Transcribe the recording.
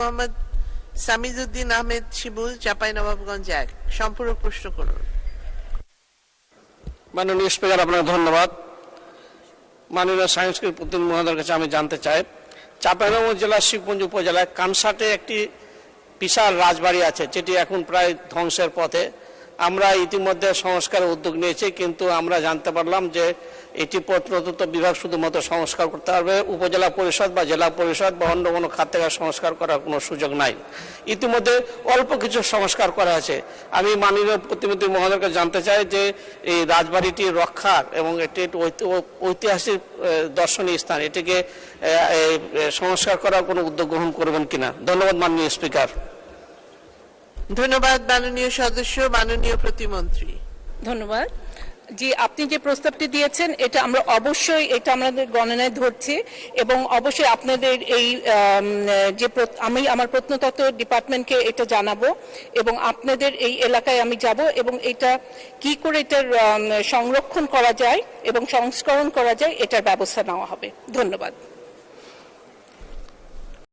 মোহাম্মদ সামিজউদ্দিন আহমেদ শিবুল, চাঁপাইনবাবগঞ্জ 1। সম্পূরক প্রশ্ন করুন। মাননীয় স্পিকার, আপনাকে ধন্যবাদ। মাননীয় সাংস্কৃতিক প্রতিনিধি মহোদয়ের কাছে আমি জানতে চাই, চাঁপাইনবাবগঞ্জ জেলার শিবগঞ্জ উপজেলায় কানসাটে একটি বিশাল রাজবাড়ি আছে, যেটি এখন প্রায় ধ্বংসের পথে। আমরা ইতিমধ্যে সংস্কারের উদ্যোগ নিয়েছি, কিন্তু আমরা জানতে পারলাম যে এটি প্রত্নতত্ত্ব বিভাগ শুধুমাত্র সংস্কার করতে পারবে, উপজেলা পরিষদ বা জেলা পরিষদ বা অন্য কোনো খাত থেকে সংস্কার করার কোনো সুযোগ নাই। ইতিমধ্যে অল্প কিছু সংস্কার করা আছে। আমি মাননীয় প্রতিনিধি মহোদয়কে জানতে চাই যে এই রাজবাড়িটি রক্ষার এবং এটি ঐতিহাসিক দর্শনীয় স্থান, এটিকে সংস্কার করার কোনো উদ্যোগ গ্রহণ করবেন কিনা। ধন্যবাদ মাননীয় স্পিকার। ধন্যবাদ মাননীয় সদস্য। মাননীয় প্রতিমন্ত্রী। ধন্যবাদ। জি, আপনি যে প্রস্তাবটি দিয়েছেন এটা আমরা অবশ্যই আমাদের গণনায় ধরছি এবং অবশ্যই আপনাদের এই যে আমি আমার প্রত্নতত্ত্ব ডিপার্টমেন্টকে এটা জানাবো এবং আপনাদের এই এলাকায় আমি যাব এবং এটা কি করে এটার সংরক্ষণ করা যায় এবং সংস্করণ করা যায় এটার ব্যবস্থা নেওয়া হবে। ধন্যবাদ।